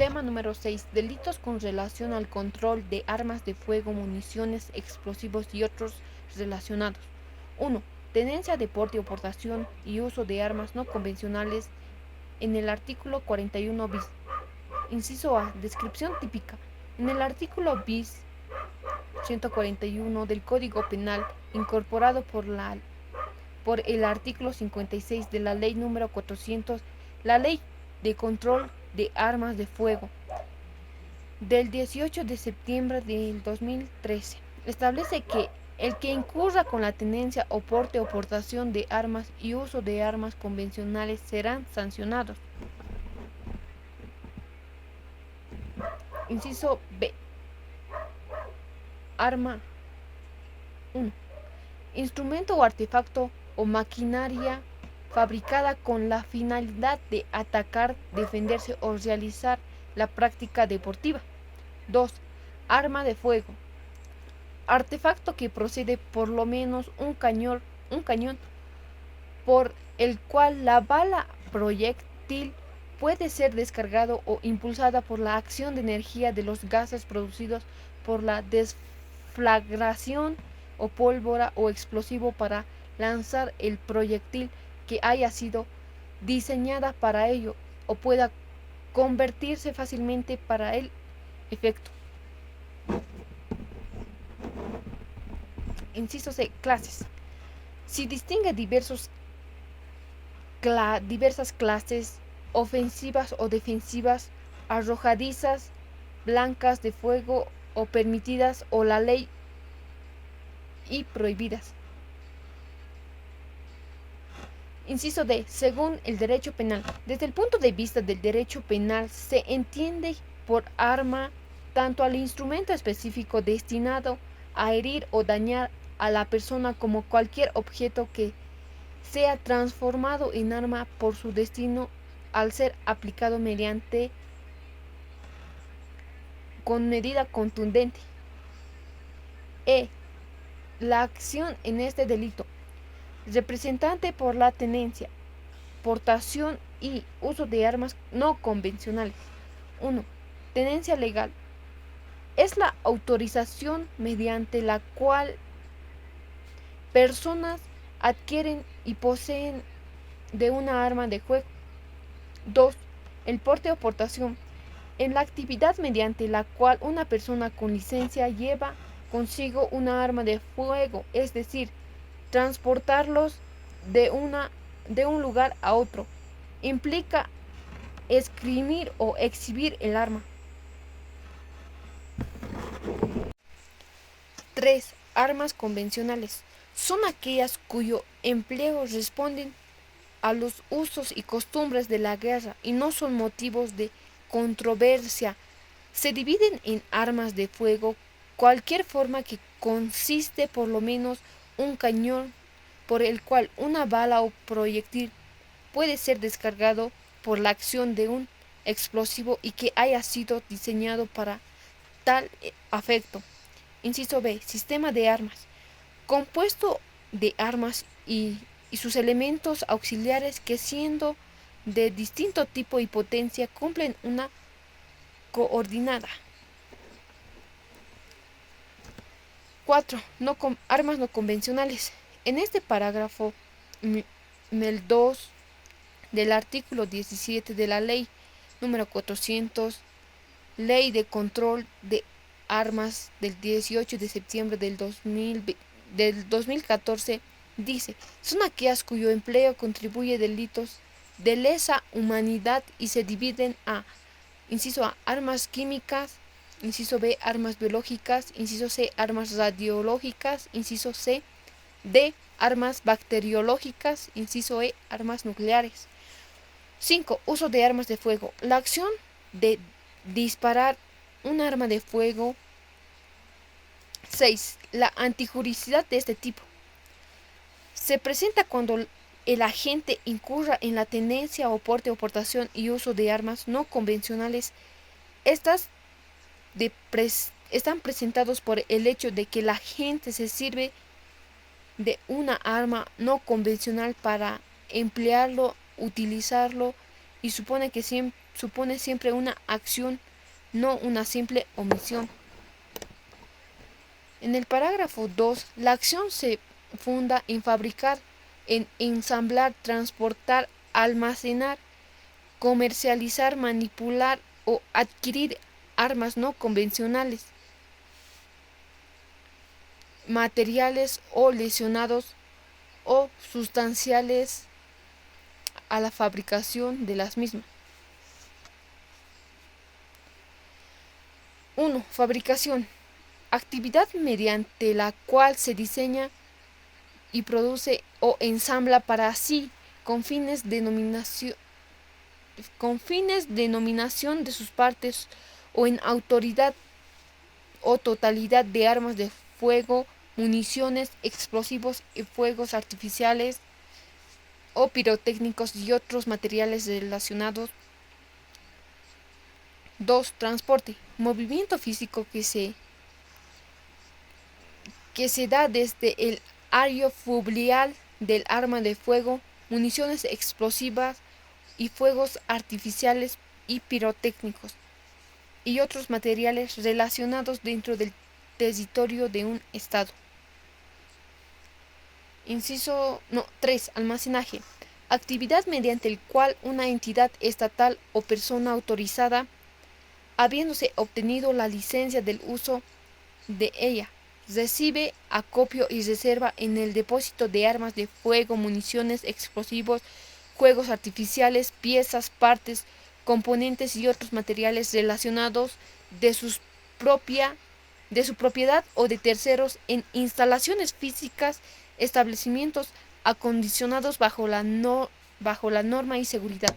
Tema número 6. Delitos con relación al control de armas de fuego, municiones, explosivos y otros relacionados. 1. Tenencia de porte o portación y uso de armas no convencionales en el artículo 41 bis. Inciso A. Descripción típica. En el artículo bis 141 del Código Penal, incorporado por el artículo 56 de la Ley número 400, la Ley de Control de Armas de Fuego, del 18 de septiembre del 2013, establece que el que incurra con la tenencia o porte o portación de armas y uso de armas convencionales serán sancionados. Inciso B. Arma 1. Instrumento o artefacto o maquinaria fabricada con la finalidad de atacar, defenderse o realizar la práctica deportiva. 2. Arma de fuego. Artefacto que procede por lo menos un cañón por el cual la bala proyectil puede ser descargado o impulsada por la acción de energía de los gases producidos por la desflagración o pólvora o explosivo para lanzar el proyectil que haya sido diseñada para ello o pueda convertirse fácilmente para el efecto. Inciso C. Clases. Si distingue diversas clases ofensivas o defensivas, arrojadizas, blancas de fuego o permitidas o la ley y prohibidas. Inciso D. Según el derecho penal. Desde el punto de vista del derecho penal se entiende por arma tanto al instrumento específico destinado a herir o dañar a la persona como cualquier objeto que sea transformado en arma por su destino al ser aplicado mediante con medida contundente. La acción en este delito representante por la tenencia, portación y uso de armas no convencionales. 1. Tenencia legal. Es la autorización mediante la cual personas adquieren y poseen de una arma de fuego. 2. El porte o portación. En la actividad mediante la cual una persona con licencia lleva consigo una arma de fuego, es decir, transportarlos de un lugar a otro. Implica esgrimir o exhibir el arma. 3. Armas convencionales. Son aquellas cuyo empleo responden a los usos y costumbres de la guerra y no son motivos de controversia. Se dividen en armas de fuego cualquier forma que consiste por lo menos un cañón por el cual una bala o proyectil puede ser descargado por la acción de un explosivo y que haya sido diseñado para tal efecto. Inciso B. Sistema de armas. Compuesto de armas y sus elementos auxiliares que siendo de distinto tipo y potencia cumplen una coordinada. 4. Armas no convencionales. En este parágrafo, el 2 del artículo 17 de la ley número 400, ley de control de armas del 18 de septiembre del 2014, dice, son aquellas cuyo empleo contribuye delitos de lesa humanidad y se dividen a, inciso A, armas químicas, inciso B, armas biológicas, inciso C, armas radiológicas, inciso C, D, armas bacteriológicas, inciso E, armas nucleares. 5. Uso de armas de fuego. La acción de disparar un arma de fuego. 6. La antijuricidad de este tipo se presenta cuando el agente incurra en la tenencia o porte o portación y uso de armas no convencionales. Estas están presentados por el hecho de que la gente se sirve de una arma no convencional para emplearlo, utilizarlo y supone que siempre supone siempre una acción, no una simple omisión. En el parágrafo 2, la acción se funda en fabricar, en ensamblar, transportar, almacenar, comercializar, manipular o adquirir armas no convencionales, materiales o lesionados o sustanciales a la fabricación de las mismas. 1. Fabricación. Actividad mediante la cual se diseña y produce o ensambla para sí con fines de denominación de sus partes o en autoridad o totalidad de armas de fuego, municiones, explosivos y fuegos artificiales o pirotécnicos y otros materiales relacionados. 2. Transporte. Movimiento físico que se da desde el área fluvial del arma de fuego, municiones explosivas y fuegos artificiales y pirotécnicos y otros materiales relacionados dentro del territorio de un estado. 3. Almacenaje. Actividad mediante el cual una entidad estatal o persona autorizada, habiéndose obtenido la licencia del uso de ella, recibe acopio y reserva en el depósito de armas de fuego, municiones, explosivos, fuegos artificiales, piezas, partes, componentes y otros materiales relacionados de su propiedad o de terceros en instalaciones físicas, establecimientos acondicionados bajo la norma y seguridad.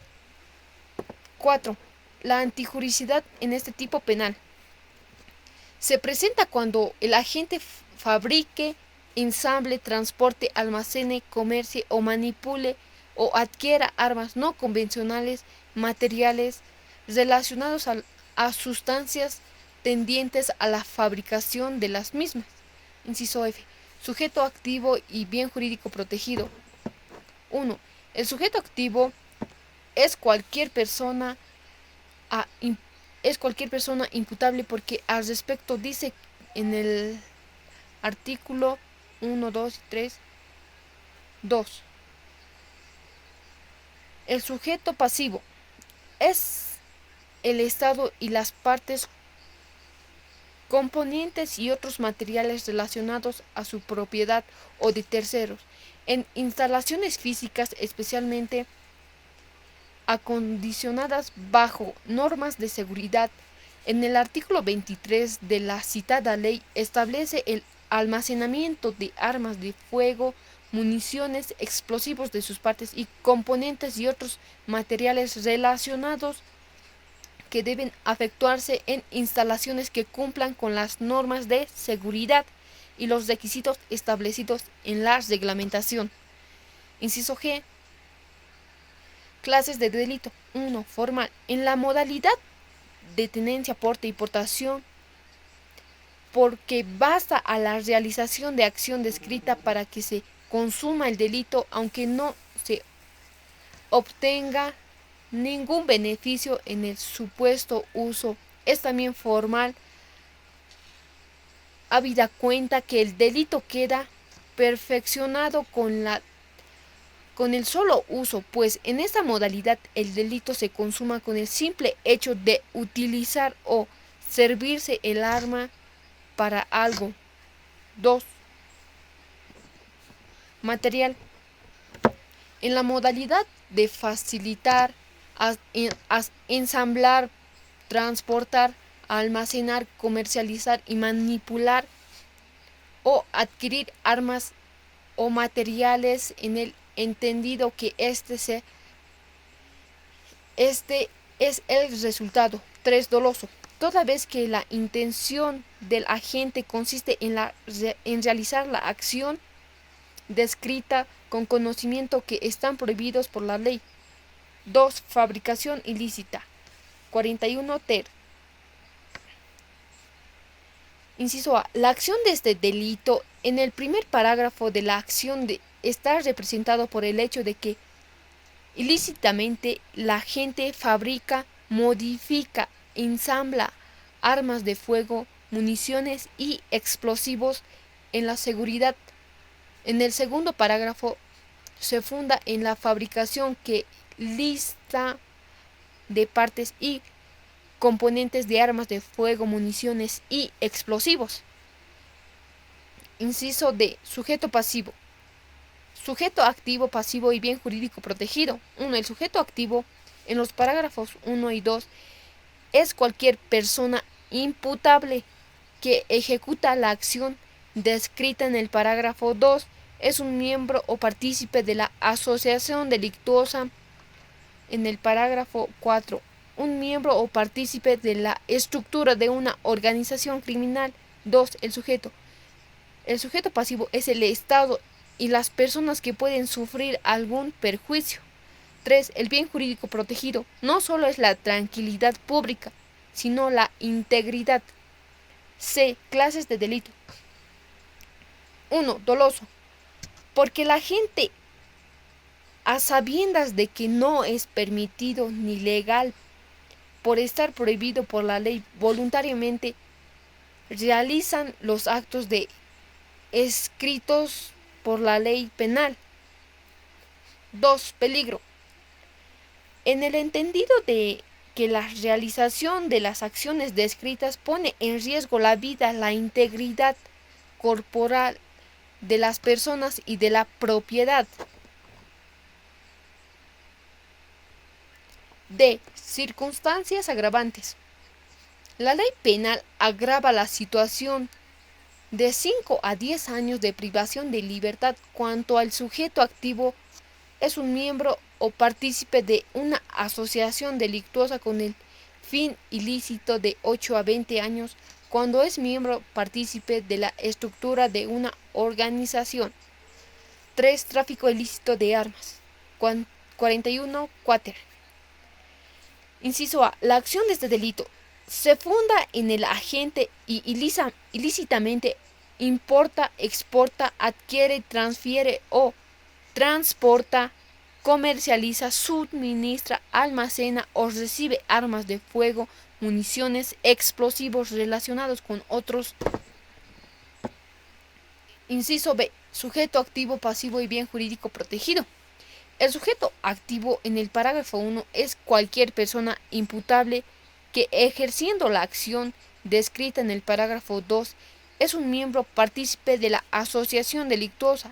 4. La antijuricidad en este tipo penal se presenta cuando el agente fabrique, ensamble, transporte, almacene, comercie o manipule o adquiera armas no convencionales, materiales relacionados a sustancias tendientes a la fabricación de las mismas. Inciso F. Sujeto activo y bien jurídico protegido. 1. El sujeto activo es cualquier persona imputable porque al respecto dice en el artículo 1, 2 y 3, 2. El sujeto pasivo es el Estado y las partes componentes y otros materiales relacionados a su propiedad o de terceros, en instalaciones físicas especialmente acondicionadas bajo normas de seguridad. En el artículo 23 de la citada ley establece el almacenamiento de armas de fuego, municiones, explosivos de sus partes y componentes y otros materiales relacionados que deben efectuarse en instalaciones que cumplan con las normas de seguridad y los requisitos establecidos en la reglamentación. Inciso G. Clases de delito. 1. Formal. En la modalidad de tenencia, porte y portación, porque basta a la realización de acción descrita para que se consuma el delito, aunque no se obtenga ningún beneficio en el supuesto uso. Es también formal, habida cuenta que el delito queda perfeccionado con el solo uso, pues en esta modalidad el delito se consuma con el simple hecho de utilizar o servirse el arma para algo. 2. Material. En la modalidad de facilitar, ensamblar, transportar, almacenar, comercializar y manipular o adquirir armas o materiales en el entendido que este es el resultado. 3. Doloso. Toda vez que la intención del agente consiste en realizar la acción descrita con conocimiento que están prohibidos por la ley. 2. Fabricación ilícita. 41 ter. Inciso A. La acción de este delito en el primer parágrafo de la acción está representado por el hecho de que ilícitamente la gente fabrica, modifica, ensambla armas de fuego, municiones y explosivos en la seguridad. En el segundo parágrafo se funda en la fabricación que lista de partes y componentes de armas de fuego, municiones y explosivos. Inciso D. Sujeto pasivo. Sujeto activo, pasivo y bien jurídico protegido. 1. El sujeto activo en los parágrafos 1 y 2 es cualquier persona imputable que ejecuta la acción descrita en el parágrafo 2. Es un miembro o partícipe de la asociación delictuosa en el parágrafo 4. Un miembro o partícipe de la estructura de una organización criminal. 2. El sujeto. El sujeto pasivo es el Estado y las personas que pueden sufrir algún perjuicio. 3. El bien jurídico protegido no solo es la tranquilidad pública, sino la integridad. C. Clases de delito. 1. Doloso. Porque la gente, a sabiendas de que no es permitido ni legal por estar prohibido por la ley, voluntariamente realizan los actos escritos por la ley penal. 2. Peligro. En el entendido de que la realización de las acciones descritas pone en riesgo la vida, la integridad corporal de las personas y de la propiedad. D. Circunstancias agravantes. La ley penal agrava la situación de 5 a 10 años de privación de libertad cuanto al sujeto activo es un miembro o partícipe de una asociación delictuosa con el fin ilícito de 8 a 20 años cuando es miembro partícipe de la estructura de una organización. 3. Tráfico ilícito de armas. 41. Quater. Inciso A. La acción de este delito se funda en el agente y ilícitamente importa, exporta, adquiere, transfiere o transporta, comercializa, suministra, almacena o recibe armas de fuego, municiones, explosivos relacionados con otros. Inciso B. Sujeto activo, pasivo y bien jurídico protegido. El sujeto activo en el parágrafo 1 es cualquier persona imputable que ejerciendo la acción descrita en el parágrafo 2 es un miembro partícipe de la asociación delictuosa.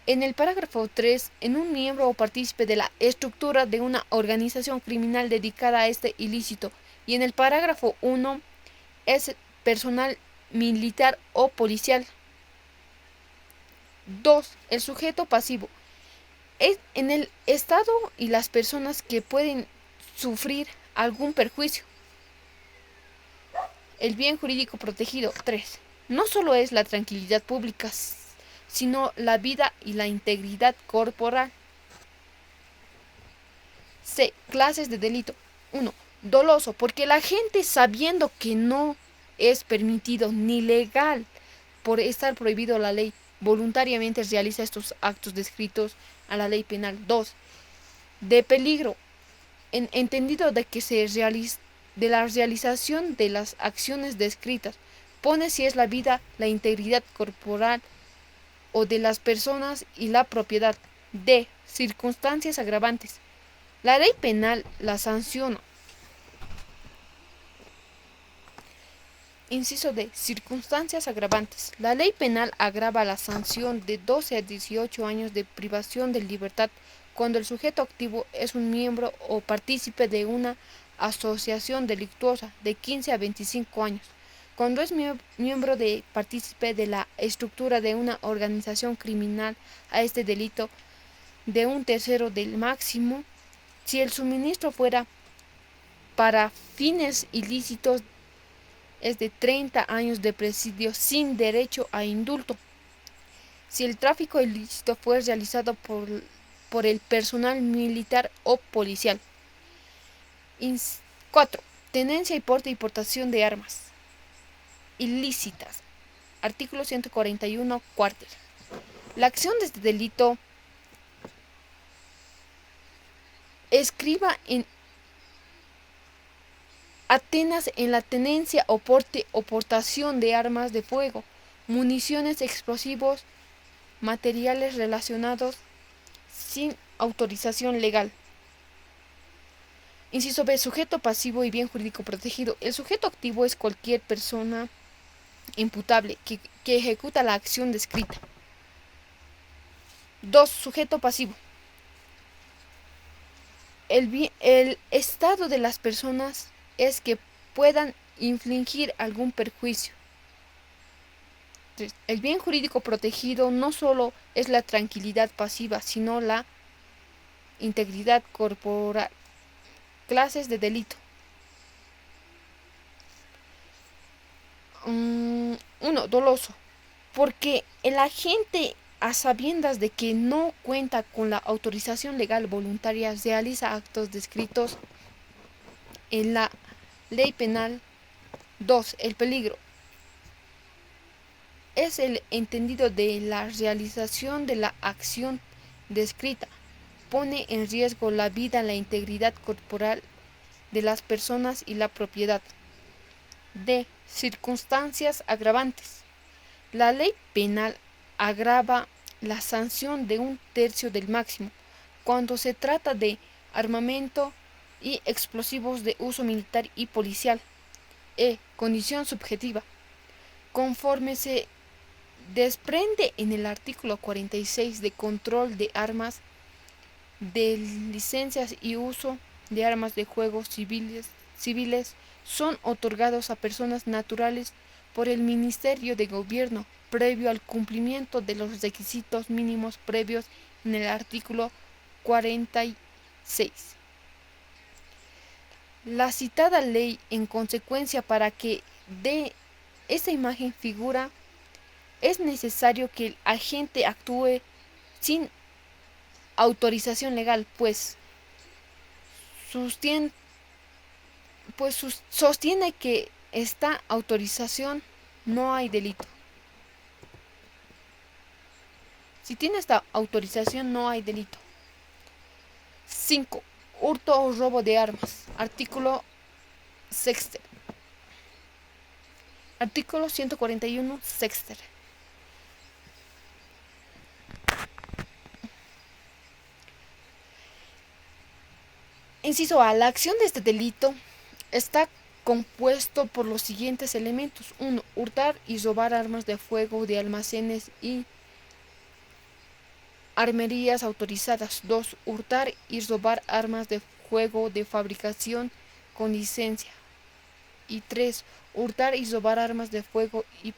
En el parágrafo 3, en un miembro o partícipe de la estructura de una organización criminal dedicada a este ilícito. Y en el parágrafo 1 es personal militar o policial. 2. El sujeto pasivo es en el Estado y las personas que pueden sufrir algún perjuicio. El bien jurídico protegido. 3. No solo es la tranquilidad pública, sino la vida y la integridad corporal. C. Clases de delito. 1. Doloso, porque la gente sabiendo que no es permitido ni legal por estar prohibido la ley, voluntariamente realiza estos actos descritos a la ley penal. 2. De peligro, en entendido de que de la realización de las acciones descritas, pone si es la vida, la integridad corporal o de las personas y la propiedad. D. Circunstancias agravantes. La ley penal la sanciona. Inciso D. Circunstancias agravantes. La ley penal agrava la sanción de 12 a 18 años de privación de libertad cuando el sujeto activo es un miembro o partícipe de una asociación delictuosa de 15 a 25 años. Cuando es miembro de partícipe de la estructura de una organización criminal a este delito de un tercero del máximo, si el suministro fuera para fines ilícitos es de 30 años de presidio sin derecho a indulto. Si el tráfico ilícito fue realizado por el personal militar o policial. 4. Tenencia y porte y portación de armas ilícitas. Artículo 141, cuarter. La acción de este delito escriba en Atenas en la tenencia o porte o portación de armas de fuego, municiones, explosivos, materiales relacionados sin autorización legal. Inciso B. Sujeto pasivo y bien jurídico protegido. El sujeto activo es cualquier persona imputable que ejecuta la acción descrita. 2. Sujeto pasivo. El estado de las personas es que puedan infligir algún perjuicio. 3. El bien jurídico protegido no solo es la tranquilidad pasiva, sino la integridad corporal. Clases de delito. 1. Doloso. Porque el agente, a sabiendas de que no cuenta con la autorización legal voluntaria, realiza actos descritos en la ley penal. 2. El peligro. Es el entendido de la realización de la acción descrita. Pone en riesgo la vida, la integridad corporal de las personas y la propiedad. D. Circunstancias agravantes. La ley penal agrava la sanción de 1/3 del máximo cuando se trata de armamento y explosivos de uso militar y policial. Condición subjetiva. Conforme se desprende en el artículo 46 de control de armas, de licencias y uso de armas de fuego civiles son otorgados a personas naturales por el Ministerio de Gobierno previo al cumplimiento de los requisitos mínimos previos en el artículo 46. La citada ley, en consecuencia, para que dé esa imagen figura, es necesario que el agente actúe sin autorización legal, pues sostiene que esta autorización no hay delito. Si tiene esta autorización no hay delito. 5. Hurto o robo de armas. Artículo 6. Artículo 141 sexter. Inciso A. La acción de este delito está compuesto por los siguientes elementos. 1. Hurtar y robar armas de fuego de almacenes y armerías autorizadas. 2. Hurtar y robar armas de fuego de fabricación con licencia. Y 3. Hurtar y robar armas de fuego y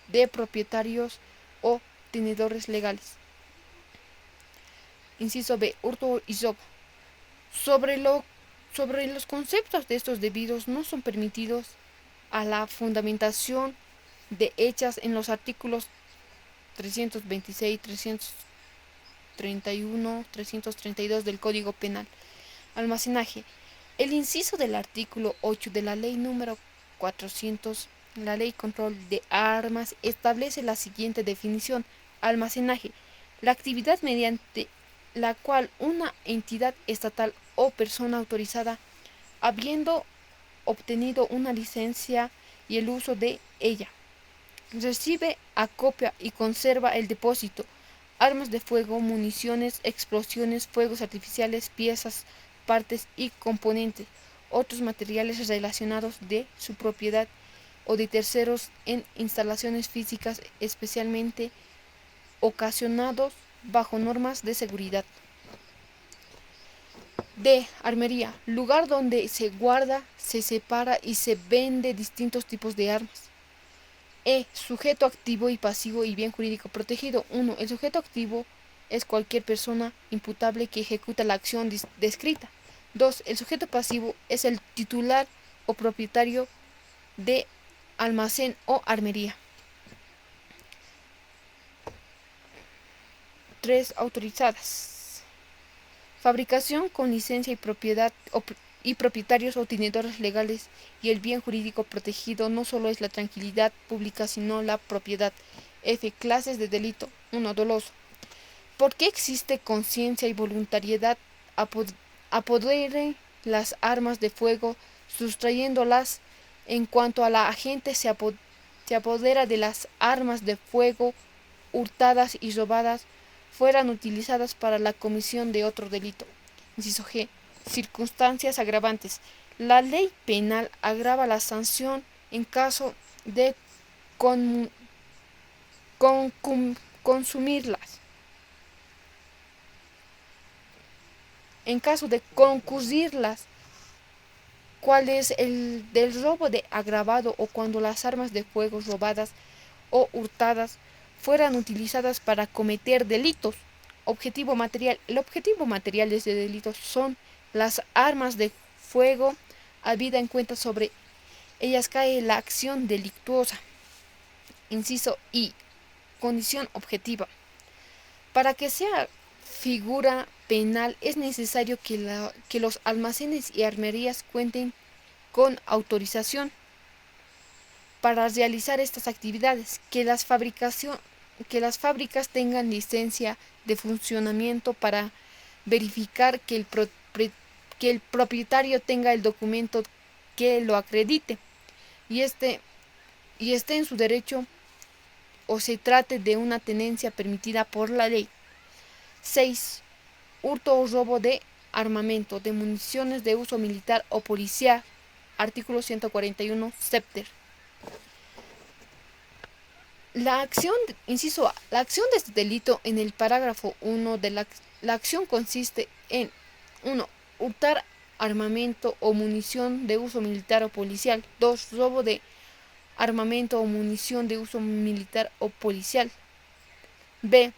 de propietarios o tenedores legales. Inciso B. Hurto y robo. Sobre los conceptos de estos debidos no son permitidos a la fundamentación de hechas en los artículos 326, 331, 332 del Código Penal. Almacenaje. El inciso del artículo 8 de la Ley número 400, la Ley Control de Armas, establece la siguiente definición. Almacenaje. La actividad mediante la cual una entidad estatal o persona autorizada, habiendo obtenido una licencia y el uso de ella, recibe, acopia y conserva el depósito, armas de fuego, municiones, explosiones, fuegos artificiales, piezas, partes y componentes, otros materiales relacionados de su propiedad o de terceros en instalaciones físicas especialmente ocasionados bajo normas de seguridad. D. Armería. Lugar donde se guarda, se separa y se vende distintos tipos de armas. Sujeto activo y pasivo y bien jurídico protegido. 1. El sujeto activo es cualquier persona imputable que ejecuta la acción descrita. 2. El sujeto pasivo es el titular o propietario de almacén o armería. 3. Autorizadas. Fabricación con licencia y propiedad y propietarios o tenedores legales, y el bien jurídico protegido no solo es la tranquilidad pública sino la propiedad. F. Clases de delito. 1. Doloso. ¿Por qué existe conciencia y voluntariedad apodere las armas de fuego sustrayéndolas. En cuanto a la agente, se apodera de las armas de fuego hurtadas y robadas fueran utilizadas para la comisión de otro delito. Inciso G. Circunstancias agravantes. La ley penal agrava la sanción en caso de con, consumirlas. En caso de concurrirlas, cuál es el del robo de agravado o cuando las armas de fuego robadas o hurtadas fueran utilizadas para cometer delitos. Objetivo material. El objetivo material de este delito son las armas de fuego, habida en cuenta sobre ellas cae la acción delictuosa. Inciso I. Condición objetiva. Para que sea figura penal es necesario que los almacenes y armerías cuenten con autorización para realizar estas actividades, que las fábricas tengan licencia de funcionamiento para verificar que el propietario tenga el documento que lo acredite y esté en su derecho o se trate de una tenencia permitida por la ley. 6. Hurto o robo de armamento, de municiones de uso militar o policial. Artículo 141, septer. La acción, inciso A, la acción de este delito en el parágrafo 1 de la acción consiste en 1. Hurtar armamento o munición de uso militar o policial. 2. Robo de armamento o munición de uso militar o policial. B.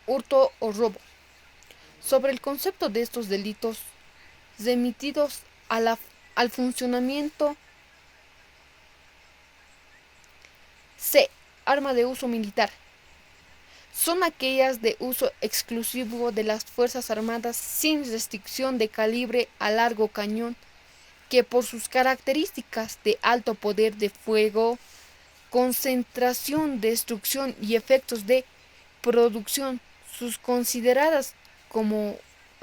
Hurto o robo. Sobre el concepto de estos delitos remitidos al funcionamiento. C. Arma de uso militar. Son aquellas de uso exclusivo de las Fuerzas Armadas sin restricción de calibre a largo cañón, que por sus características de alto poder de fuego, concentración, destrucción y efectos de producción,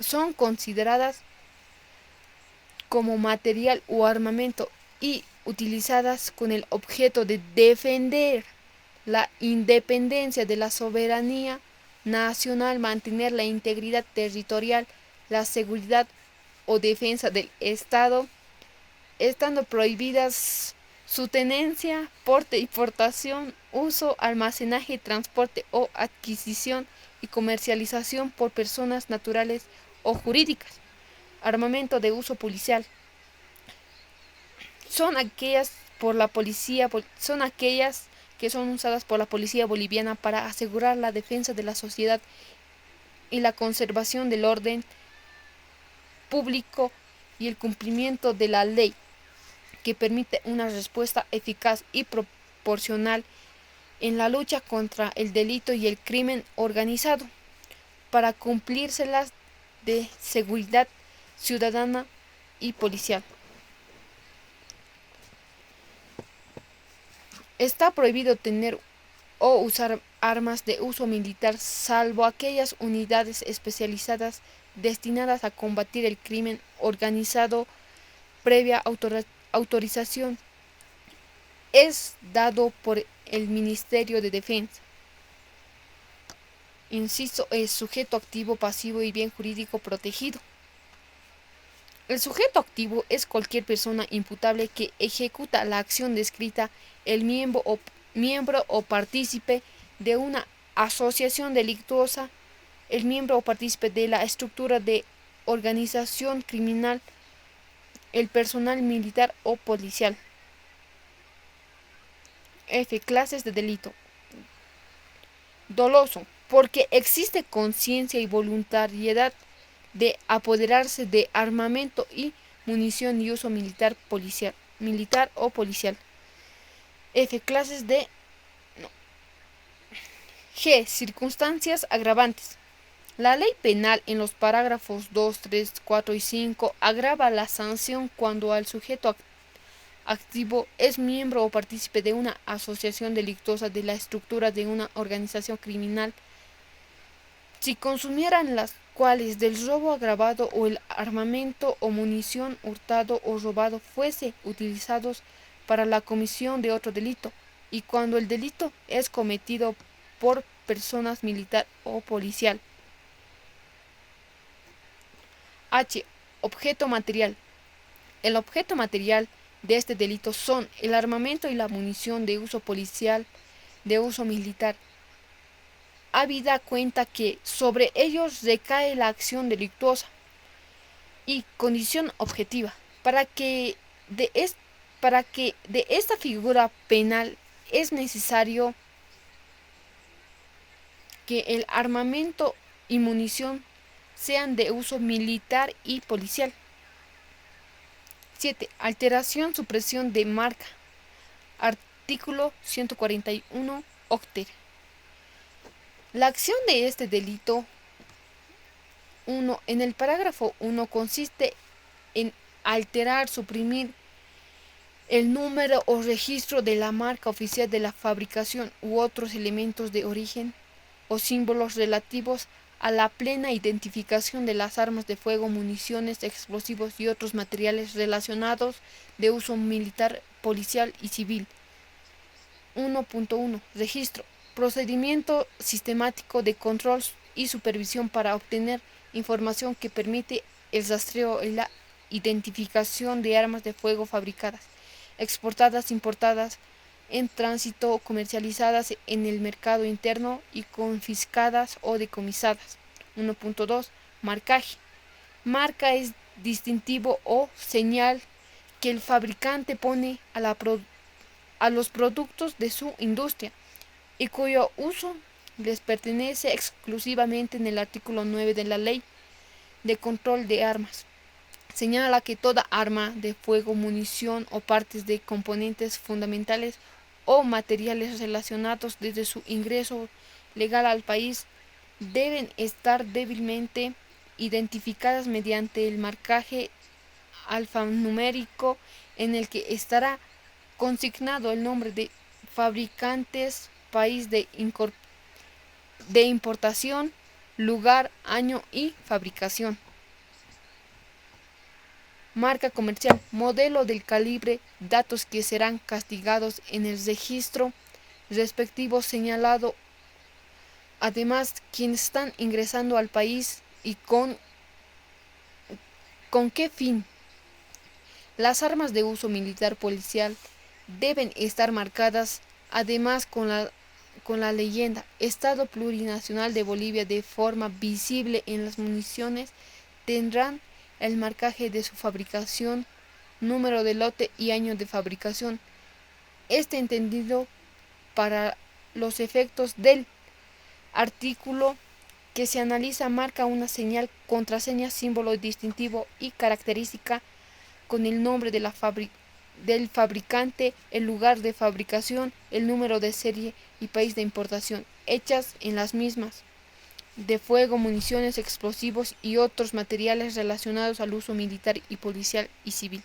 son consideradas como material o armamento y utilizadas con el objeto de defender la independencia de la soberanía nacional, mantener la integridad territorial, la seguridad o defensa del Estado, estando prohibidas su tenencia, porte y portación, uso, almacenaje, transporte o adquisición y comercialización por personas naturales o jurídicas. Armamento de uso policial. Son aquellas que son usadas por la policía boliviana para asegurar la defensa de la sociedad y la conservación del orden público y el cumplimiento de la ley, que permite una respuesta eficaz y proporcional en la lucha contra el delito y el crimen organizado, para cumplírselas de seguridad ciudadana y policial. Está prohibido tener o usar armas de uso militar salvo aquellas unidades especializadas destinadas a combatir el crimen organizado previa autorización es dado por el Ministerio de Defensa. Inciso es sujeto activo, pasivo y bien jurídico protegido. El sujeto activo es cualquier persona imputable que ejecuta la acción descrita, el miembro o partícipe de una asociación delictuosa, el miembro o partícipe de la estructura de organización criminal, el personal militar o policial. F. Clases de delito. Doloso, porque existe conciencia y voluntariedad de apoderarse de armamento y munición y uso militar o policial. F. Clases de G. Circunstancias agravantes. La ley penal en los parágrafos 2, 3, 4 y 5 agrava la sanción cuando al sujeto activo es miembro o partícipe de una asociación delictuosa de la estructura de una organización criminal. Si consumieran las cuales del robo agravado o el armamento o munición hurtado o robado fuese utilizados para la comisión de otro delito, y cuando el delito es cometido por personas militar o policial. H. Objeto material. El objeto material de este delito son el armamento y la munición de uso policial, de uso militar. Habida cuenta que sobre ellos recae la acción delictuosa. Y condición objetiva. De es, para que de esta figura penal es necesario que el armamento y munición sean de uso militar y policial. 7. Alteración, supresión de marca. Artículo 141 octer. La acción de este delito 1 en el parágrafo 1 consiste en alterar, suprimir el número o registro de la marca oficial de la fabricación u otros elementos de origen o símbolos relativos a la plena identificación de las armas de fuego, municiones, explosivos y otros materiales relacionados de uso militar, policial y civil. 1.1. Registro. Procedimiento sistemático de control y supervisión para obtener información que permite el rastreo y la identificación de armas de fuego fabricadas, exportadas, importadas, en tránsito, comercializadas en el mercado interno y confiscadas o decomisadas. 1.2. Marcaje. Marca es distintivo o señal que el fabricante pone a los productos de su industria y cuyo uso les pertenece exclusivamente en el artículo 9 de la Ley de Control de Armas. Señala que toda arma de fuego, munición o partes de componentes fundamentales o materiales relacionados desde su ingreso legal al país deben estar débilmente identificadas mediante el marcaje alfanumérico en el que estará consignado el nombre de fabricantes, país de importación, lugar, año y fabricación. Marca comercial, modelo del calibre, datos que serán castigados en el registro respectivo señalado. Además, quienes están ingresando al país y con qué fin. Las armas de uso militar policial deben estar marcadas además con la leyenda Estado Plurinacional de Bolivia de forma visible en las municiones. Tendrán el marcaje de su fabricación, número de lote y año de fabricación. Este entendido para los efectos del artículo que se analiza marca una señal, contraseña, símbolo distintivo y característica con el nombre de del fabricante, el lugar de fabricación, el número de serie y país de importación, hechas en las mismas, de fuego, municiones, explosivos y otros materiales relacionados al uso militar y policial y civil.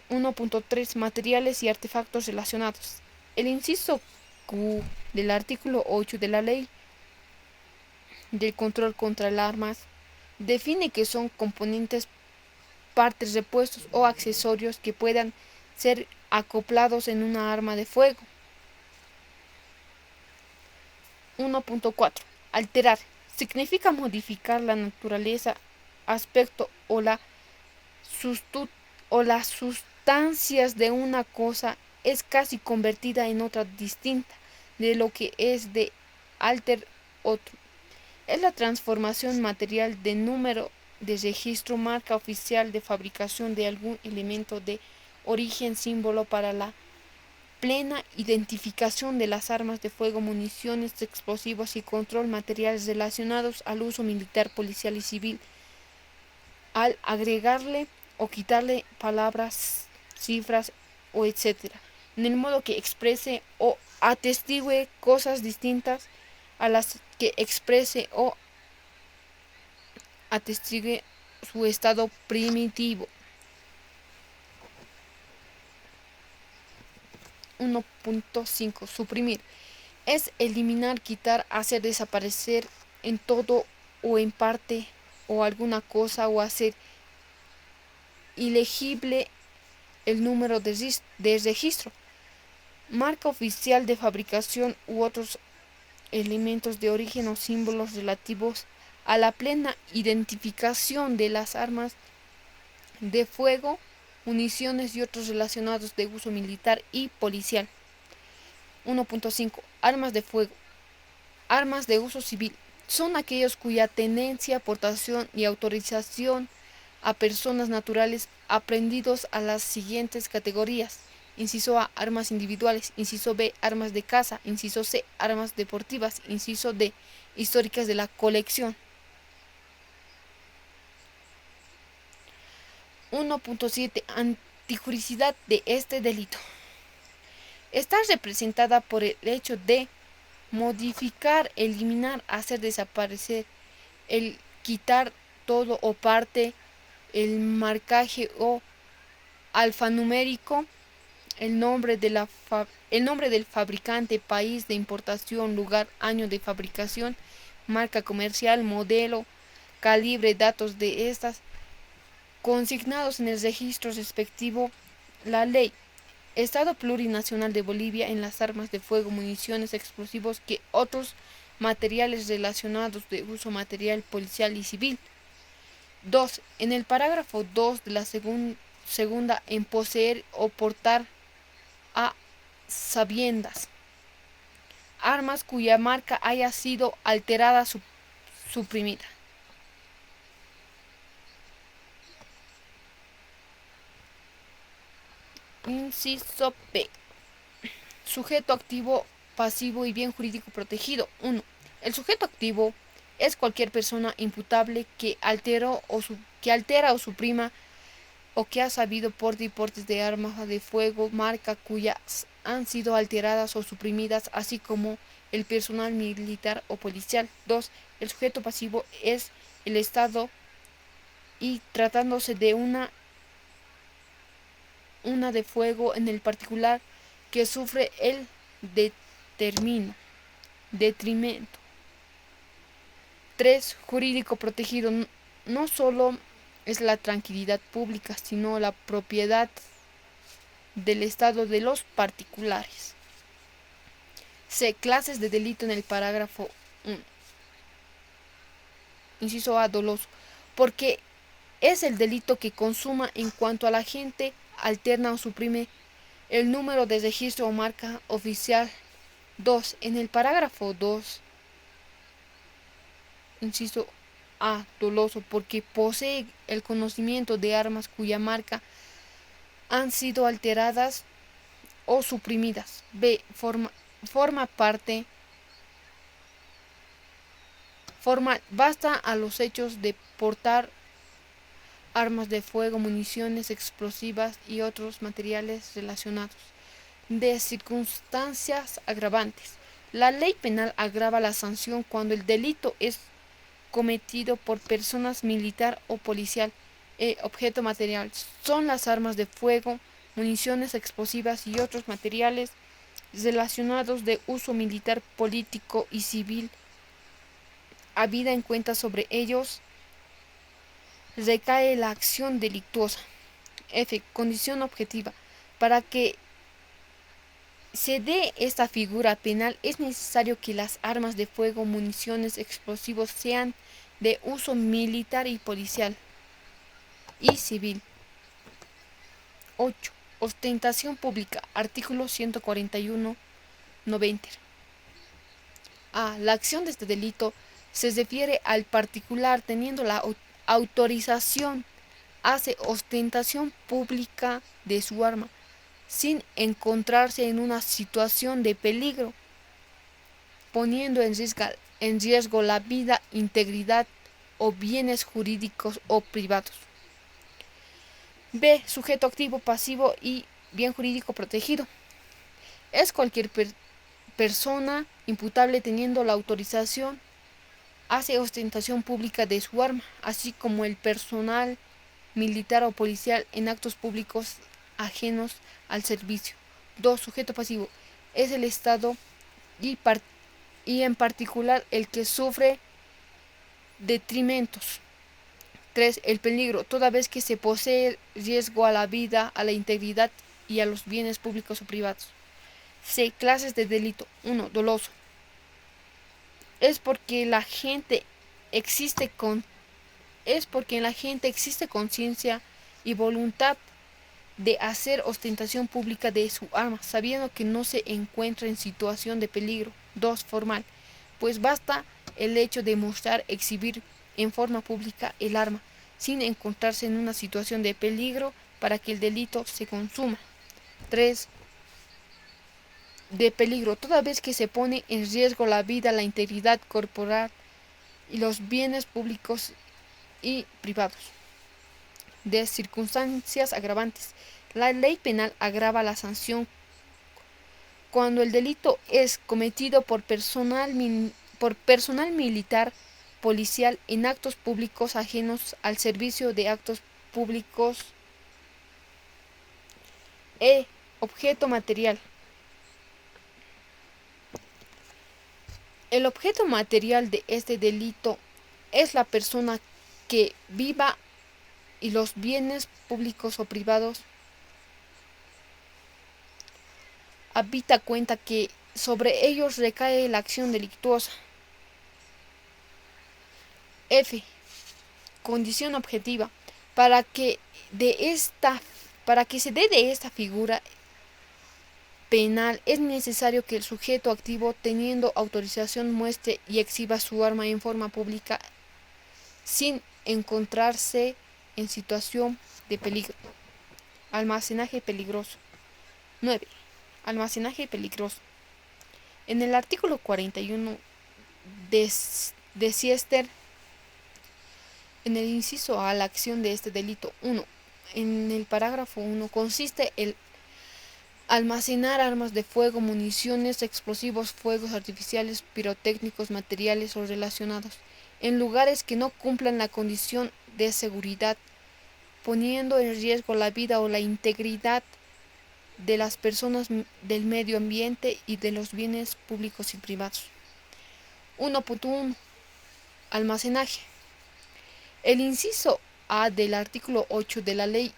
1.3. Materiales y artefactos relacionados. El inciso Q del artículo 8 de la Ley del Control contra las Armas define que son componentes, partes, repuestos o accesorios que puedan ser acoplados en una arma de fuego. 1.4. Alterar. Significa modificar la naturaleza, aspecto o las sustancias de una cosa es casi convertida en otra distinta de lo que es de alter otro. Es la transformación material de número de registro, marca oficial de fabricación de algún elemento de origen, símbolo para la plena identificación de las armas de fuego, municiones, explosivos y control materiales relacionados al uso militar, policial y civil, al agregarle o quitarle palabras, cifras o etcétera, en el modo que exprese o atestigue cosas distintas a las que exprese o atestigue su estado primitivo. 1.5. Suprimir. Es eliminar, quitar, hacer desaparecer en todo o en parte o alguna cosa o hacer ilegible el número de registro, marca oficial de fabricación u otros elementos de origen o símbolos relativos a la plena identificación de las armas de fuego, municiones y otros relacionados de uso militar y policial. 1.5. Armas de fuego. Armas de uso civil. Son aquellos cuya tenencia, aportación y autorización a personas naturales aprendidos a las siguientes categorías. Inciso A, armas individuales. Inciso B, armas de caza. Inciso C, armas deportivas. Inciso D, históricas de la colección. 1.7. Antijuricidad de este delito. Está representada por el hecho de modificar, eliminar, hacer desaparecer, el quitar todo o parte, el marcaje o alfanumérico, el nombre del fabricante, país de importación, lugar, año de fabricación, marca comercial, modelo, calibre, datos de estas, consignados en el registro respectivo, la ley, Estado plurinacional de Bolivia en las armas de fuego, municiones, explosivos que otros materiales relacionados de uso material policial y civil. 2. En el parágrafo 2 de la segunda, en poseer o portar a sabiendas armas cuya marca haya sido alterada, suprimida. Inciso P. Sujeto activo, pasivo y bien jurídico protegido. 1. El sujeto activo es cualquier persona imputable que altera o suprima o que ha sabido porte y portes de armas de fuego, marca cuyas han sido alteradas o suprimidas, así como el personal militar o policial. 2. El sujeto pasivo es el Estado y tratándose de una de fuego en el particular que sufre el detrimento. 3. Jurídico protegido no solo es la tranquilidad pública, sino la propiedad del Estado de los particulares. C. Clases de delito en el parágrafo 1. Inciso A. Doloso. Porque es el delito que consuma en cuanto a la gente, alterna o suprime el número de registro o marca oficial. 2. En el parágrafo 2. Inciso A. Doloso. Porque posee el conocimiento de armas cuya marca han sido alteradas o suprimidas. B. Basta a los hechos de portar armas de fuego, municiones explosivas y otros materiales relacionados. De circunstancias agravantes. La ley penal agrava la sanción cuando el delito es cometido por personas militar o policial. Objeto material. Son las armas de fuego, municiones explosivas y otros materiales relacionados de uso militar, político y civil. Habida en cuenta sobre ellos recae la acción delictuosa. F. Condición objetiva. Para que se dé esta figura penal es necesario que las armas de fuego, municiones, explosivos sean de uso militar y policial y civil. 8. Ostentación pública. Artículo 141. 90. A. La acción de este delito se refiere al particular teniendo la autorización, hace ostentación pública de su arma, sin encontrarse en una situación de peligro, poniendo en riesgo la vida, integridad o bienes jurídicos o privados. B. Sujeto activo, pasivo y bien jurídico protegido. Es cualquier persona imputable teniendo la autorización, hace ostentación pública de su arma, así como el personal militar o policial en actos públicos ajenos al servicio. 2. Sujeto pasivo. Es el Estado y en particular el que sufre Detrimentos. 3. El peligro, toda vez que se posee riesgo a la vida, a la integridad y a los bienes públicos o privados. C. Clases de delito. 1. Doloso. Es porque la gente existe con es porque en la gente existe conciencia y voluntad de hacer ostentación pública de su arma, sabiendo que no se encuentra en situación de peligro. 2. Formal, pues basta el hecho de mostrar, exhibir en forma pública el arma, sin encontrarse en una situación de peligro para que el delito se consuma. 3. De peligro, toda vez que se pone en riesgo la vida, la integridad corporal y los bienes públicos y privados. De circunstancias agravantes. La ley penal agrava la sanción cuando el delito es cometido por personal militar, policial en actos públicos ajenos al servicio de actos públicos. Objeto material. El objeto material de este delito es la persona que viva y los bienes públicos o privados habida cuenta que sobre ellos recae la acción delictuosa. F. Condición objetiva. Para que se dé de esta figura penal es necesario que el sujeto activo, teniendo autorización, muestre y exhiba su arma en forma pública sin encontrarse en situación de peligro. Almacenaje peligroso. 9. Almacenaje peligroso. En el artículo 41 de Siester, en el inciso A, la acción de este delito 1, en el parágrafo 1, consiste el almacenar armas de fuego, municiones, explosivos, fuegos artificiales, pirotécnicos, materiales o relacionados, en lugares que no cumplan la condición de seguridad, poniendo en riesgo la vida o la integridad de las personas, del medio ambiente y de los bienes públicos y privados. 1.1. Almacenaje. El inciso A del artículo 8 de la Ley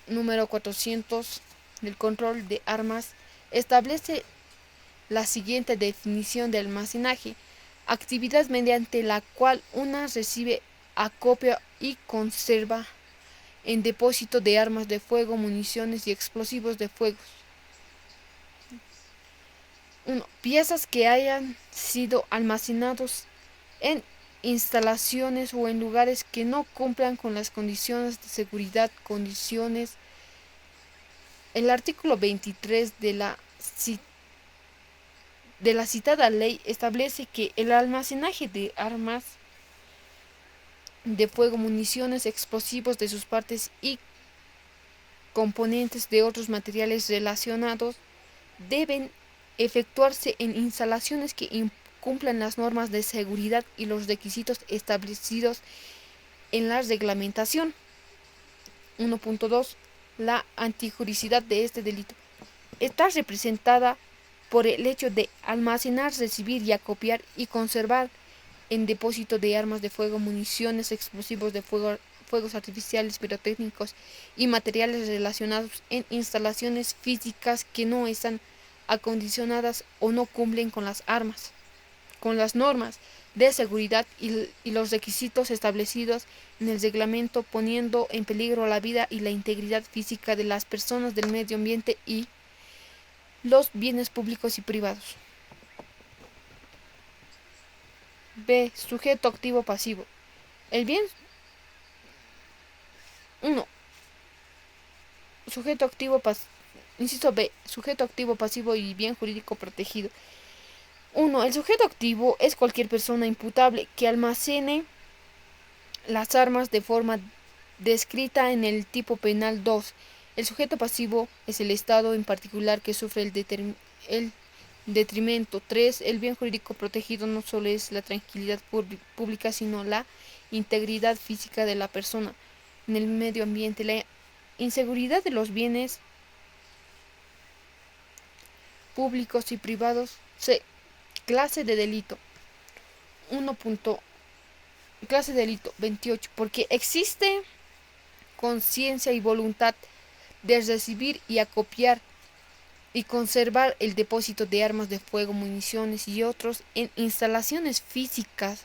número 400 del control de armas establece la siguiente definición de almacenaje: actividad mediante la cual una recibe, acopia y conserva en depósito de armas de fuego, municiones y explosivos de fuego. 1. Piezas que hayan sido almacenados en instalaciones o en lugares que no cumplan con las condiciones de seguridad, condiciones. El artículo 23 de la citada ley establece que el almacenaje de armas de fuego, municiones, explosivos de sus partes y componentes de otros materiales relacionados deben efectuarse en instalaciones que cumplan las normas de seguridad y los requisitos establecidos en la reglamentación. 1.2. La antijuricidad de este delito está representada por el hecho de almacenar, recibir y acopiar y conservar en depósito de armas de fuego, municiones, explosivos de fuego, fuegos artificiales, pirotécnicos y materiales relacionados en instalaciones físicas que no están acondicionadas o no cumplen con las normas de seguridad y los requisitos establecidos en el reglamento, poniendo en peligro la vida y la integridad física de las personas, del medio ambiente y los bienes públicos y privados. B. Sujeto activo pasivo. El bien 1. Sujeto activo inciso B. Sujeto activo pasivo y bien jurídico protegido. 1. El sujeto activo es cualquier persona imputable que almacene las armas de forma descrita en el tipo penal. 2. El sujeto pasivo es el Estado en particular que sufre el detrimento. 3. El bien jurídico protegido no solo es la tranquilidad pública, sino la integridad física de la persona en el medio ambiente, la inseguridad de los bienes públicos y privados. C. Clase de delito. 1.1. Clase de delito 28. Porque existe conciencia y voluntad de recibir y acopiar y conservar el depósito de armas de fuego, municiones y otros en instalaciones físicas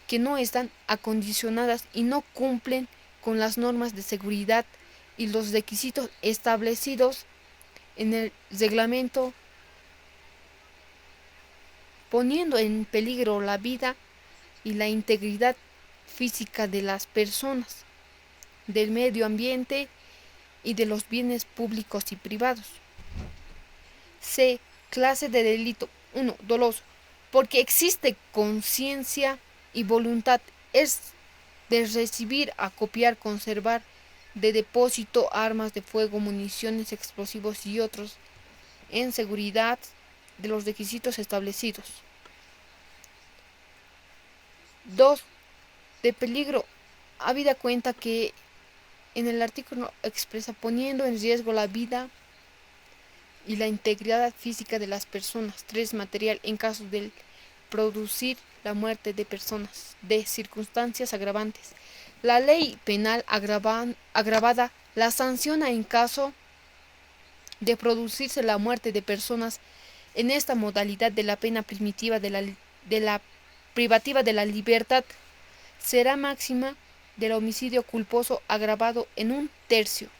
que no están acondicionadas y no cumplen con las normas de seguridad y los requisitos establecidos en el reglamento, poniendo en peligro la vida y la integridad física de las personas, del medio ambiente y de los bienes públicos y privados. C. Clase de delito 1. Doloso. Porque existe conciencia y voluntad es de recibir, acopiar, conservar de depósito armas de fuego, municiones, explosivos y otros en seguridad de los requisitos establecidos. 2. De peligro. Habida cuenta que en el artículo expresa poniendo en riesgo la vida y la integridad física de las personas. 3. Material en caso de producir la muerte de personas. De circunstancias agravantes. La ley penal agravada la sanciona en caso de producirse la muerte de personas en esta modalidad de la pena primitiva de la privativa de la libertad será máxima del homicidio culposo agravado en 1/3.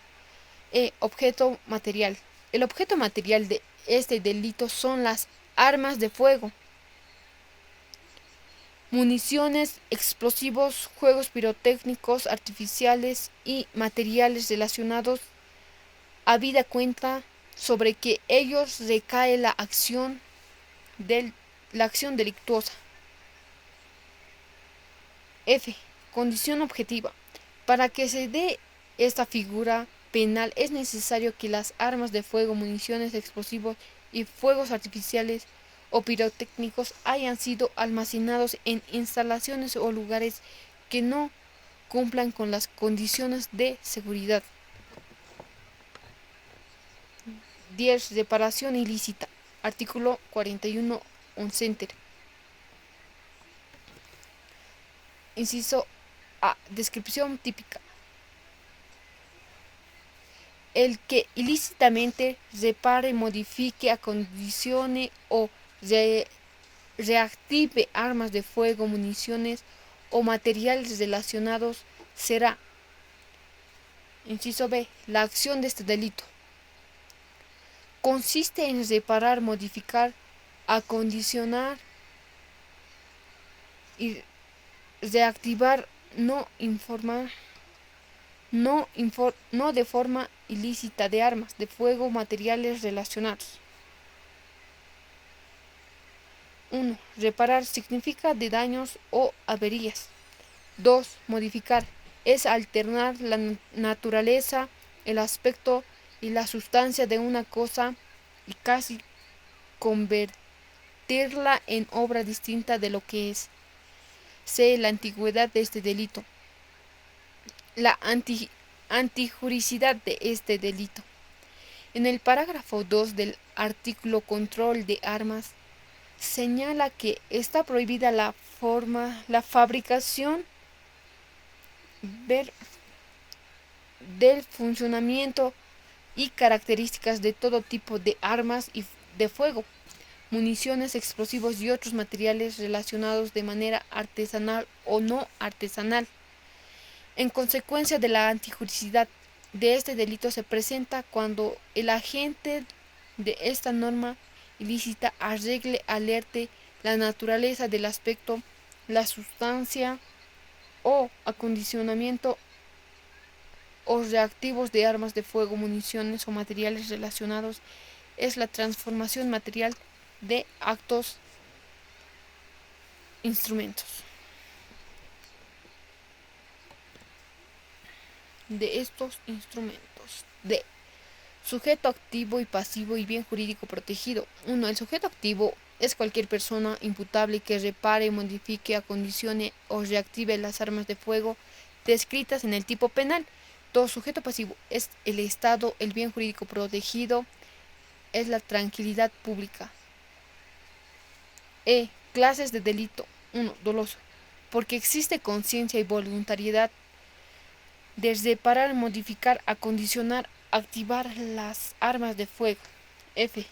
Objeto material. El objeto material de este delito son las armas de fuego, municiones, explosivos, juegos pirotécnicos artificiales y materiales relacionados, habida cuenta sobre que ellos recae la acción delictuosa. F. Condición objetiva. Para que se dé esta figura penal es necesario que las armas de fuego, municiones, explosivos y fuegos artificiales o pirotécnicos hayan sido almacenados en instalaciones o lugares que no cumplan con las condiciones de seguridad. 10. Reparación ilícita. Artículo 41. Uncenter. Inciso A. Descripción típica. El que ilícitamente repare, modifique, acondicione o reactive armas de fuego, municiones o materiales relacionados será, inciso B, la acción de este delito. Consiste en reparar, modificar, acondicionar y reactivar no de forma ilícita de armas de fuego, materiales relacionados. 1. Reparar significa de daños o averías. 2. Modificar es alternar la naturaleza, el aspecto y la sustancia de una cosa y casi convertirla en obra distinta de lo que es. C. La antigüedad de este delito. La antijuricidad de este delito. En el parágrafo 2 del artículo control de armas señala que está prohibida la fabricación, del funcionamiento y características de todo tipo de armas y de fuego, municiones, explosivos y otros materiales relacionados de manera artesanal o no artesanal. En consecuencia de la antijuricidad de este delito se presenta cuando el agente de esta norma ilícita arregle, alerte la naturaleza del aspecto, la sustancia o acondicionamiento o reactivos de armas de fuego, municiones o materiales relacionados es la transformación material de actos, instrumentos. De estos instrumentos. D. Sujeto activo y pasivo y bien jurídico protegido. 1. El sujeto activo es cualquier persona imputable que repare, modifique, acondicione o reactive las armas de fuego descritas en el tipo penal. 2. Sujeto pasivo es el Estado, el bien jurídico protegido es la tranquilidad pública. Clases de delito. 1. Doloso. porque existe conciencia y voluntariedad de reparar, modificar, acondicionar, activar las armas de fuego. F.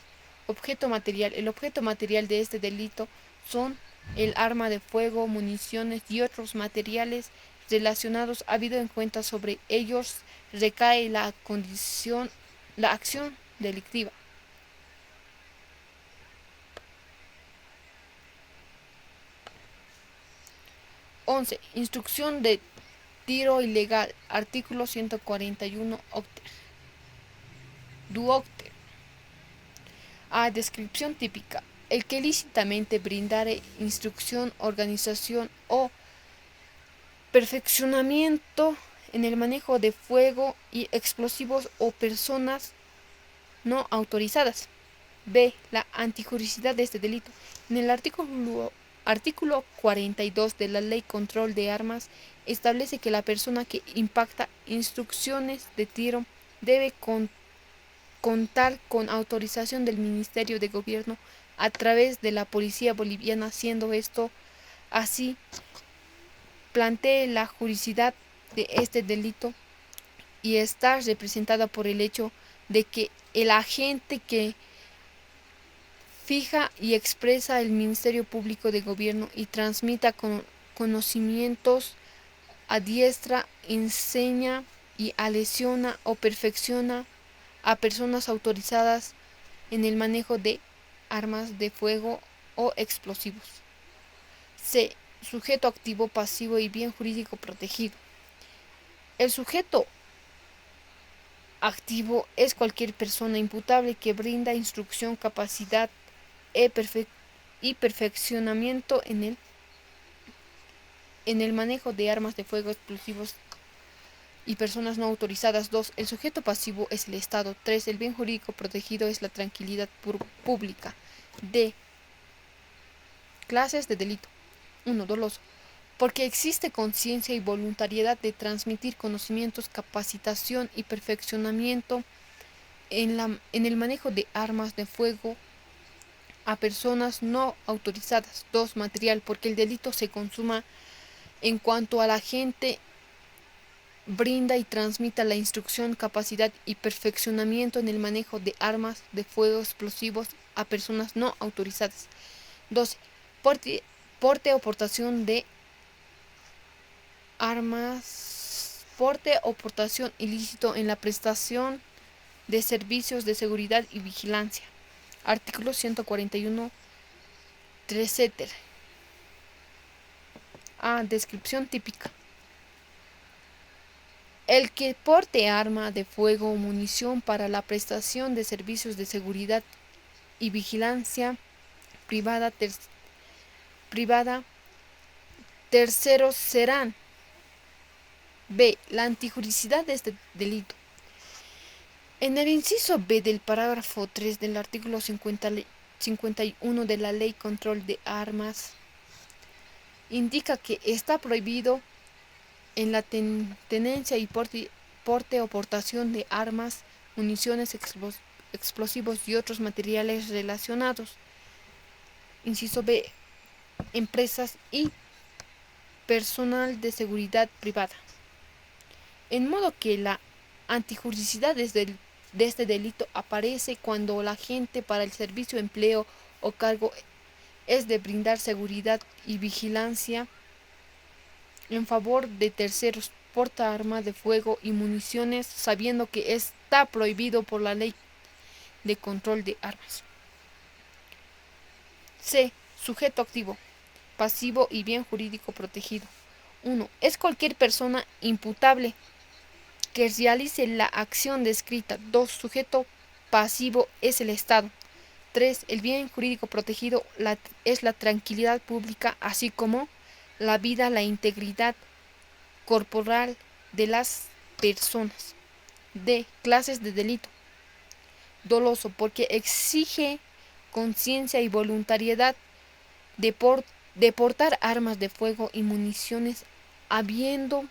Objeto material. El objeto material de este delito son el arma de fuego, municiones y otros materiales relacionados, habido en cuenta sobre ellos recae la acción delictiva. 11. Instrucción de tiro ilegal. Artículo 141 duocter. A. Descripción típica. El que ilícitamente brindare instrucción, organización o perfeccionamiento en el manejo de fuego y explosivos o personas no autorizadas. B. La antijuricidad de este delito. En el artículo 42 de la Ley Control de Armas establece que la persona que impacta instrucciones de tiro debe contar con autorización del Ministerio de Gobierno a través de la Policía Boliviana, siendo esto así plantee la juridicidad de este delito y está representada por el hecho de que el agente que fija y expresa el Ministerio Público de Gobierno y transmita conocimientos, adiestra, enseña y alesiona o perfecciona a personas autorizadas en el manejo de armas de fuego o explosivos. C. Sujeto activo, pasivo y bien jurídico protegido. El sujeto activo es cualquier persona imputable que brinda instrucción, capacidad y perfeccionamiento en el manejo de armas de fuego, explosivos y personas no autorizadas. 2. El sujeto pasivo es el Estado. 3. El bien jurídico protegido es la tranquilidad pública. D. Clases de delito. 1. Doloso. Porque existe conciencia y voluntariedad de transmitir conocimientos, capacitación y perfeccionamiento en el manejo de armas de fuego a personas no autorizadas. 2. Material, porque el delito se consuma en cuanto a la gente brinda y transmita la instrucción, capacidad y perfeccionamiento en el manejo de armas de fuego explosivos a personas no autorizadas. 2. Porte o portación de armas, porte o portación ilícito en la prestación de servicios de seguridad y vigilancia. Artículo 141 3. A. Descripción típica. El que porte arma de fuego o munición para la prestación de servicios de seguridad y vigilancia privada, terceros serán. B. La antijuricidad de este delito. En el inciso B del parágrafo 3 del artículo 51 de la Ley Control de Armas indica que está prohibido en la tenencia y porte o portación de armas, municiones, explosivos y otros materiales relacionados. Inciso B. Empresas y personal de seguridad privada. En modo que la antijuricidad de este delito aparece cuando la agente para el servicio, empleo o cargo es de brindar seguridad y vigilancia en favor de terceros, porta armas de fuego y municiones sabiendo que está prohibido por la Ley de Control de Armas. C. Sujeto activo, pasivo y bien jurídico protegido. 1. Es cualquier persona imputable que realice la acción descrita. 2. Sujeto pasivo es el Estado. 3. El bien jurídico protegido es la tranquilidad pública, así como la vida, la integridad corporal de las personas. D. Clases de delito. Doloso, porque exige conciencia y voluntariedad de portar armas de fuego y municiones sabiendo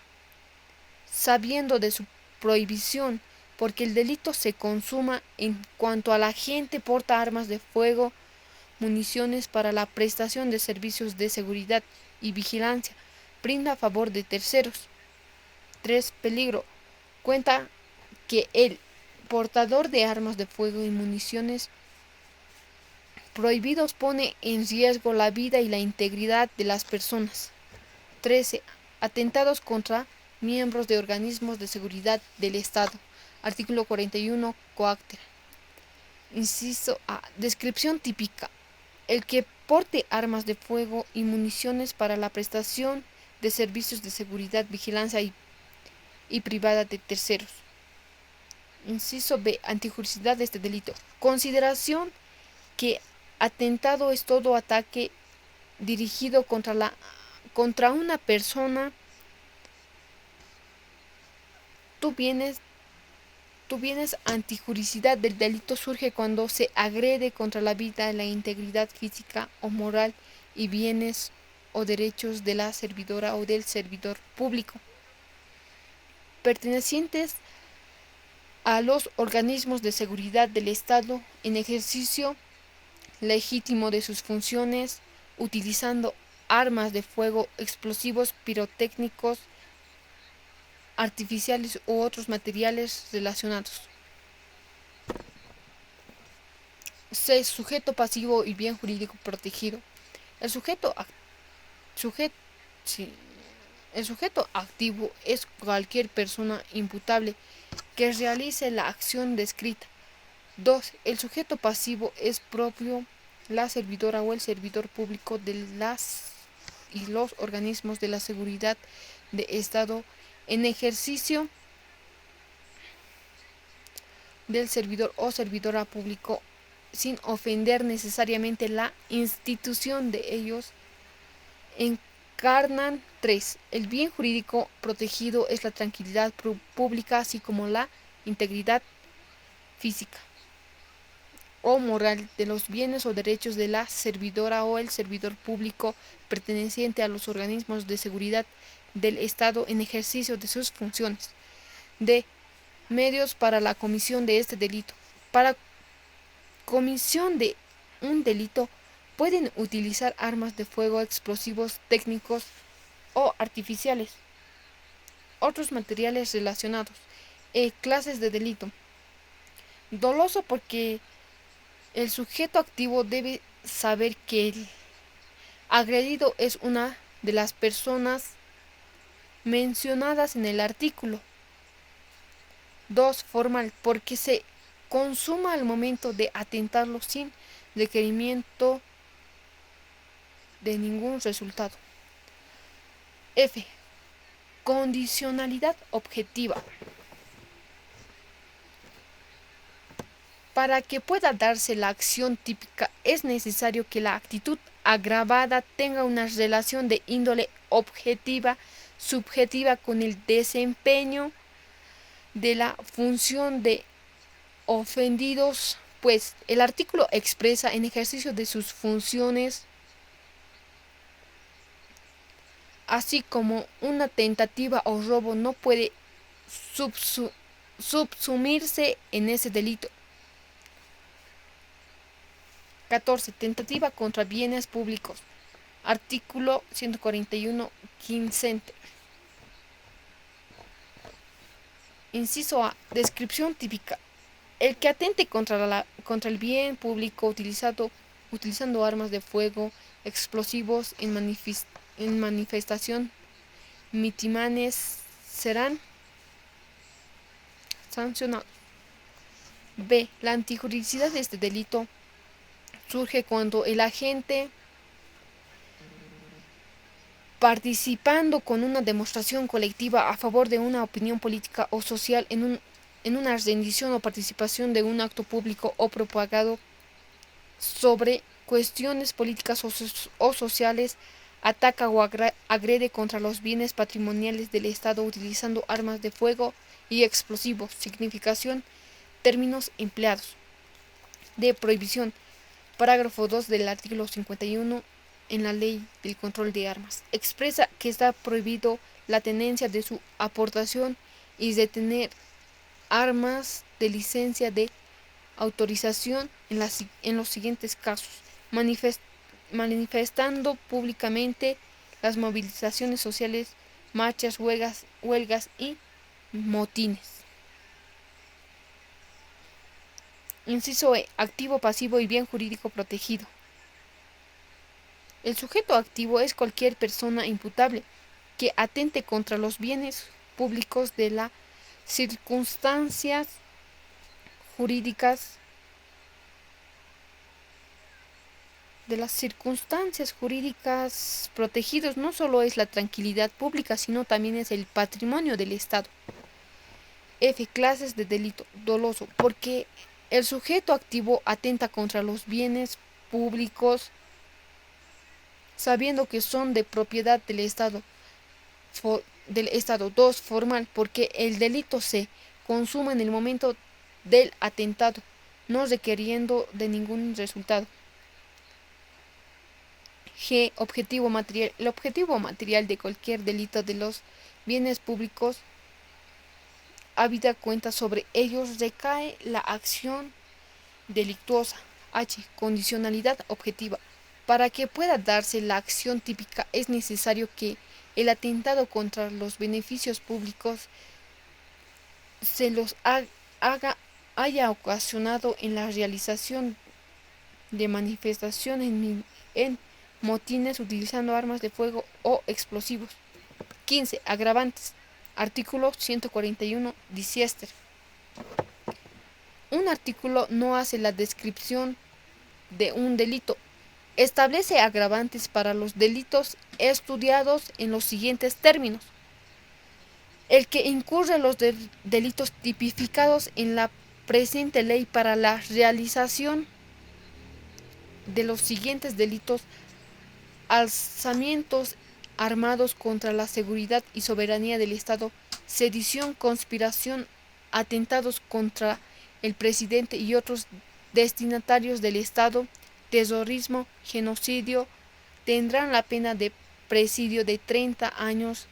de su prohibición, porque el delito se consuma en cuanto a la gente porta armas de fuego, municiones para la prestación de servicios de seguridad y vigilancia brinda a favor de terceros. 3. Peligro. Cuenta que el portador de armas de fuego y municiones prohibidos pone en riesgo la vida y la integridad de las personas. 13. Atentados contra miembros de organismos de seguridad del Estado. Artículo 41. Coacter. Inciso A. Descripción típica. El que porte armas de fuego y municiones para la prestación de servicios de seguridad, vigilancia y privada de terceros. Inciso B. Antijuricidad de este delito. Consideración que atentado es todo ataque dirigido contra una persona. Tú vienes antijuricidad del delito surge cuando se agrede contra la vida, la integridad física o moral y bienes o derechos de la servidora o del servidor público pertenecientes a los organismos de seguridad del Estado en ejercicio legítimo de sus funciones, utilizando armas de fuego, explosivos pirotécnicos, artificiales u otros materiales relacionados. 6. Sujeto pasivo y bien jurídico protegido. El sujeto activo es cualquier persona imputable que realice la acción descrita. 2. El sujeto pasivo es propio la servidora o el servidor público de las y los organismos de la seguridad de Estado en ejercicio del servidor o servidora público sin ofender necesariamente la institución de ellos. Encarnan 3. El bien jurídico protegido es la tranquilidad pública así como la integridad física o moral de los bienes o derechos de la servidora o el servidor público perteneciente a los organismos de seguridad del Estado en ejercicio de sus funciones. D. Medios para la comisión de este delito. Para comisión de un delito pueden utilizar armas de fuego, explosivos técnicos o artificiales, otros materiales relacionados. Clases de delito. Doloso porque el sujeto activo debe saber que el agredido es una de las personas mencionadas en el artículo. 2. Formal, porque se consuma al momento de atentarlo sin requerimiento de ningún resultado. F. Condicionalidad objetiva. Para que pueda darse la acción típica es necesario que la actitud agravada tenga una relación de índole objetiva, subjetiva con el desempeño de la función de ofendidos, pues el artículo expresa en ejercicio de sus funciones, así como una tentativa o robo no puede subsumirse en ese delito. 14. Tentativa contra bienes públicos. Artículo 141 quincente. Inciso A. Descripción típica. El que atente contra el bien público utilizando armas de fuego, explosivos en manifestación, mitimanes serán sancionados. B. La antijuricidad de este delito surge cuando el agente, participando con una demostración colectiva a favor de una opinión política o social en una rendición o participación de un acto público o propagado sobre cuestiones políticas o sociales, ataca o agrede contra los bienes patrimoniales del Estado utilizando armas de fuego y explosivos. Significación: términos empleados. De prohibición. Parágrafo 2 del artículo 51 en la Ley del Control de Armas. Expresa que está prohibido la tenencia de su aportación y de tener armas de licencia de autorización en los siguientes casos: manifestando públicamente las movilizaciones sociales, marchas, huelgas y motines. Inciso E. Activo, pasivo y bien jurídico protegido. El sujeto activo es cualquier persona imputable que atente contra los bienes públicos de las circunstancias jurídicas protegidos. No solo es la tranquilidad pública, sino también es el patrimonio del Estado. F. Clases de delito doloso, porque el sujeto activo atenta contra los bienes públicos sabiendo que son de propiedad del Estado. 2. Formal, porque el delito se consuma en el momento del atentado, no requiriendo de ningún resultado. G. Objetivo material. El objetivo material de cualquier delito de los bienes públicos, habida cuenta sobre ellos recae la acción delictuosa. H. Condicionalidad objetiva. Para que pueda darse la acción típica es necesario que el atentado contra los beneficios públicos se los haya ocasionado en la realización de manifestaciones en motines utilizando armas de fuego o explosivos. 15. Agravantes. Artículo 141 diciester. Un artículo no hace la descripción de un delito. Establece agravantes para los delitos estudiados en los siguientes términos. El que incurre los delitos tipificados en la presente ley para la realización de los siguientes delitos: alzamientos armados contra la seguridad y soberanía del Estado, sedición, conspiración, atentados contra el presidente y otros destinatarios del Estado, terrorismo, genocidio, tendrán la pena de presidio de 30 años